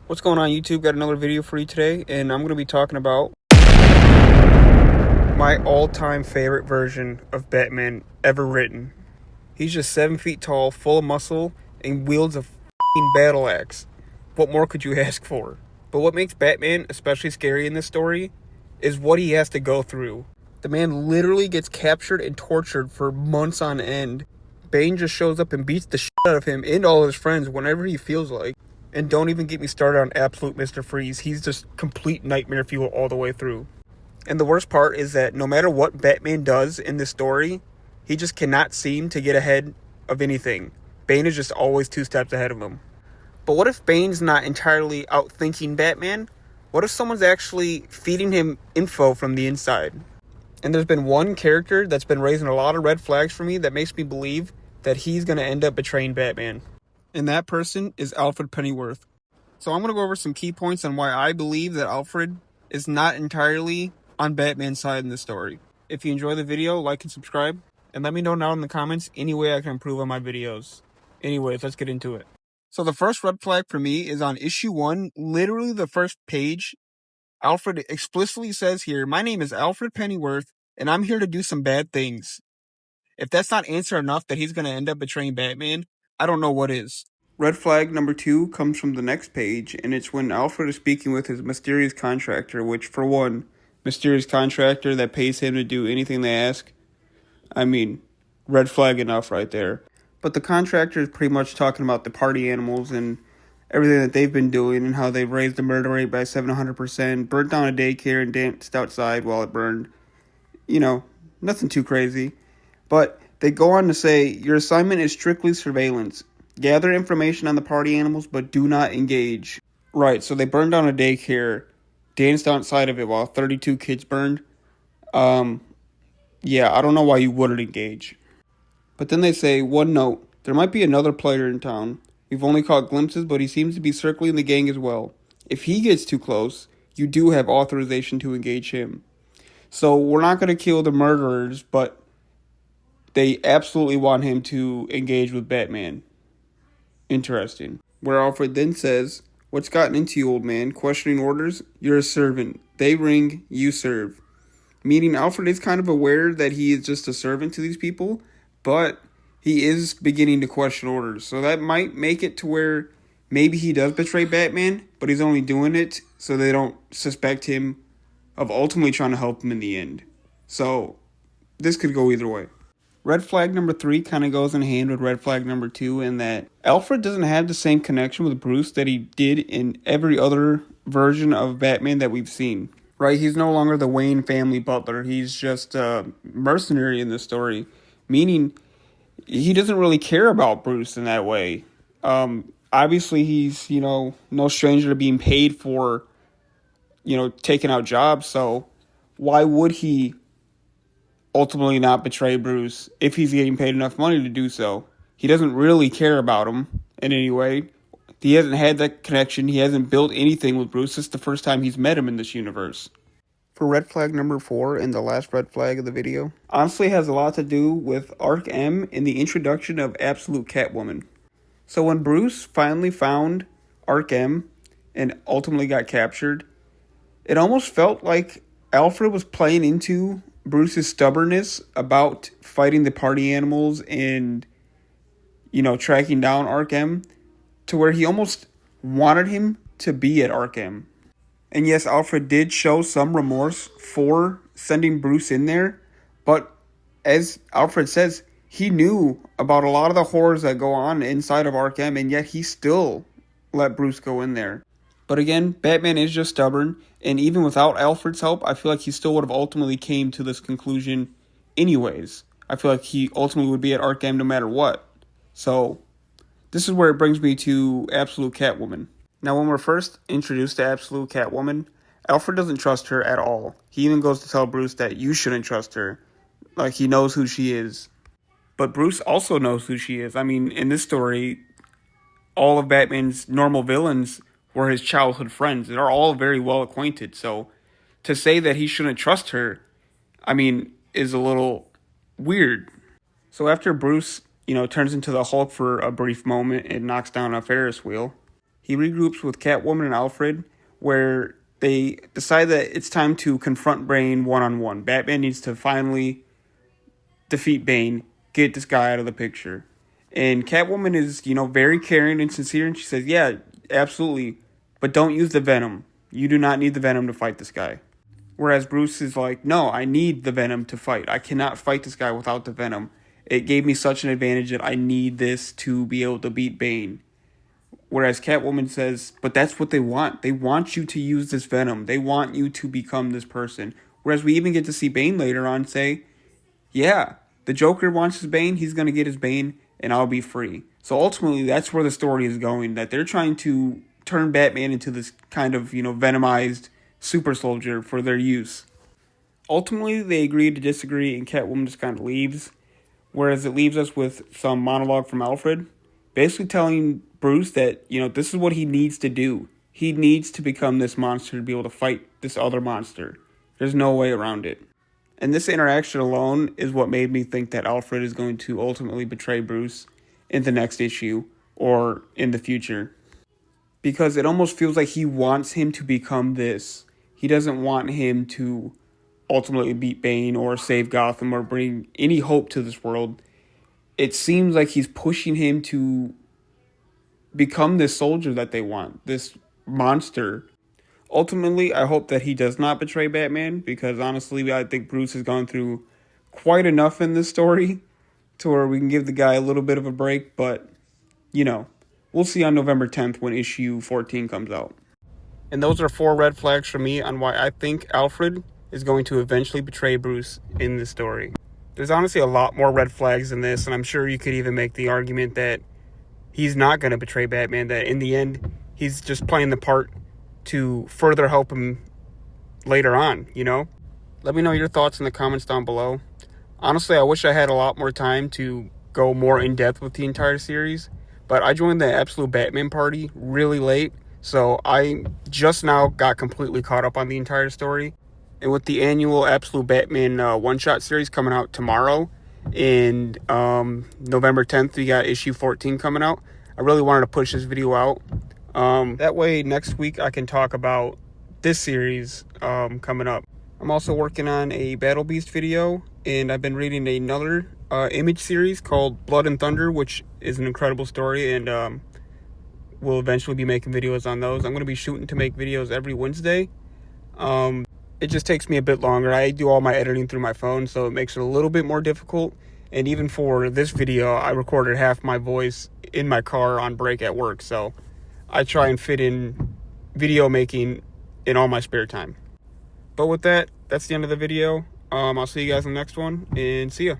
What's going on, YouTube? Got another video for you today, and I'm going to be talking about my all-time favorite version of Batman ever written. He's just 7 feet tall, full of muscle, and wields a f***ing battle axe. What more could you ask for? But what makes Batman especially scary in this story is what he has to go through. The man literally gets captured and tortured for months on end. Bane just shows up and beats the shit out of him and all his friends whenever he feels like. And don't even get me started on absolute Mr. Freeze. He's just complete nightmare fuel all the way through. And the worst part is that no matter what Batman does in this story, he just cannot seem to get ahead of anything. Bane is just always 2 steps ahead of him. But what if Bane's not entirely outthinking Batman? What if someone's actually feeding him info from the inside? And there's been one character that's been raising a lot of red flags for me that makes me believe that he's going to end up betraying Batman. And that person is Alfred Pennyworth. So I'm going to go over some key points on why I believe that Alfred is not entirely on Batman's side in this story. If you enjoy the video, like and subscribe, and let me know down in the comments any way I can improve on my videos. Anyways, let's get into it. So the first red flag for me is on issue 1, literally the first page. Alfred explicitly says here, "My name is Alfred Pennyworth, and I'm here to do some bad things." If that's not answer enough that he's going to end up betraying Batman, I don't know what is. Red flag number 2 comes from the next page, and it's when Alfred is speaking with his mysterious contractor, which, for one, mysterious contractor that pays him to do anything they ask. I mean, red flag enough right there. But the contractor is pretty much talking about the party animals and everything that they've been doing and how they've raised the murder rate by 700%, burnt down a daycare and danced outside while it burned. You know, nothing too crazy. But they go on to say, your assignment is strictly surveillance. Gather information on the party animals, but do not engage. Right, so they burned down a daycare, danced outside of it while 32 kids burned. Yeah, I don't know why you wouldn't engage. But then they say, one note, there might be another player in town. We've only caught glimpses, but he seems to be circling the gang as well. If he gets too close, you do have authorization to engage him. So we're not going to kill the murderers, but they absolutely want him to engage with Batman. Interesting. Where Alfred then says, what's gotten into you, old man? Questioning orders? You're a servant. They ring, you serve. Meaning Alfred is kind of aware that he is just a servant to these people, but he is beginning to question orders. So that might make it to where maybe he does betray Batman, but he's only doing it so they don't suspect him of ultimately trying to help him in the end. So this could go either way. Red flag number 3 kind of goes in hand with red flag number 2 in that Alfred doesn't have the same connection with Bruce that he did in every other version of Batman that we've seen. Right, he's no longer the Wayne family butler. He's just a mercenary in this story, meaning he doesn't really care about Bruce in that way. Obviously, he's, no stranger to being paid for, taking out jobs. So why would he ultimately not betray Bruce if he's getting paid enough money to do so? He doesn't really care about him in any way. He hasn't had that connection. He hasn't built anything with Bruce. It's the first time he's met him in this universe. For red flag number 4 and the last red flag of the video, honestly has a lot to do with Arc M and the introduction of Absolute Catwoman. So when Bruce finally found Arc M and ultimately got captured, it almost felt like Alfred was playing into Bruce's stubbornness about fighting the party animals and, tracking down Arc M, to where he almost wanted him to be at Arc M. And yes, Alfred did show some remorse for sending Bruce in there, but as Alfred says, he knew about a lot of the horrors that go on inside of Arc M, and yet he still let Bruce go in there. But again, Batman is just stubborn, and even without Alfred's help, I feel like he still would have ultimately came to this conclusion anyways. I feel like he ultimately would be at Arc M no matter what. So this is where it brings me to Absolute Catwoman. Now, when we're first introduced to Absolute Catwoman, Alfred doesn't trust her at all. He even goes to tell Bruce that you shouldn't trust her. Like, he knows who she is. But Bruce also knows who she is. I mean, in this story, all of Batman's normal villains were his childhood friends. They're all very well acquainted. So to say that he shouldn't trust her, is a little weird. So after Bruce, turns into the Hulk for a brief moment and knocks down a Ferris wheel, he regroups with Catwoman and Alfred, where they decide that it's time to confront Bane one-on-one. Batman needs to finally defeat Bane, get this guy out of the picture. And Catwoman is, very caring and sincere, and she says, yeah, absolutely, but don't use the Venom. You do not need the Venom to fight this guy. Whereas Bruce is like, no, I need the Venom to fight. I cannot fight this guy without the Venom. It gave me such an advantage that I need this to be able to beat Bane. Whereas Catwoman says, but that's what they want. They want you to use this Venom. They want you to become this person. Whereas we even get to see Bane later on say, yeah, the Joker wants his Bane. He's going to get his Bane, and I'll be free. So ultimately, that's where the story is going, that they're trying to turn Batman into this kind of, venomized super soldier for their use. Ultimately, they agree to disagree, and Catwoman just kind of leaves. Whereas it leaves us with some monologue from Alfred, basically telling Bruce that, this is what he needs to do. He needs to become this monster to be able to fight this other monster. There's no way around it. And this interaction alone is what made me think that Alfred is going to ultimately betray Bruce in the next issue or in the future. Because it almost feels like he wants him to become this. He doesn't want him to ultimately beat Bane or save Gotham or bring any hope to this world. It seems like he's pushing him to become this soldier that they want, this monster. Ultimately, I hope that he does not betray Batman, because honestly, I think Bruce has gone through quite enough in this story to where we can give the guy a little bit of a break, but, we'll see on November 10th when issue 14 comes out. And those are 4 red flags for me on why I think Alfred is going to eventually betray Bruce in this story. There's honestly a lot more red flags in this, and I'm sure you could even make the argument that he's not going to betray Batman, that in the end, he's just playing the part to further help him later on, Let me know your thoughts in the comments down below. Honestly, I wish I had a lot more time to go more in depth with the entire series, but I joined the Absolute Batman party really late, so I just now got completely caught up on the entire story. And with the annual Absolute Batman one-shot series coming out tomorrow, and November 10th, we got issue 14 coming out, I really wanted to push this video out. That way, next week, I can talk about this series coming up. I'm also working on a Battle Beast video, and I've been reading another Image series called Blood and Thunder, which is an incredible story, and we'll eventually be making videos on those. I'm going to be shooting to make videos every Wednesday. It just takes me a bit longer. I do all my editing through my phone, so it makes it a little bit more difficult. And even for this video, I recorded half my voice in my car on break at work, so I try and fit in video making in all my spare time. But with that, that's the end of the video. I'll see you guys in the next one, and see ya.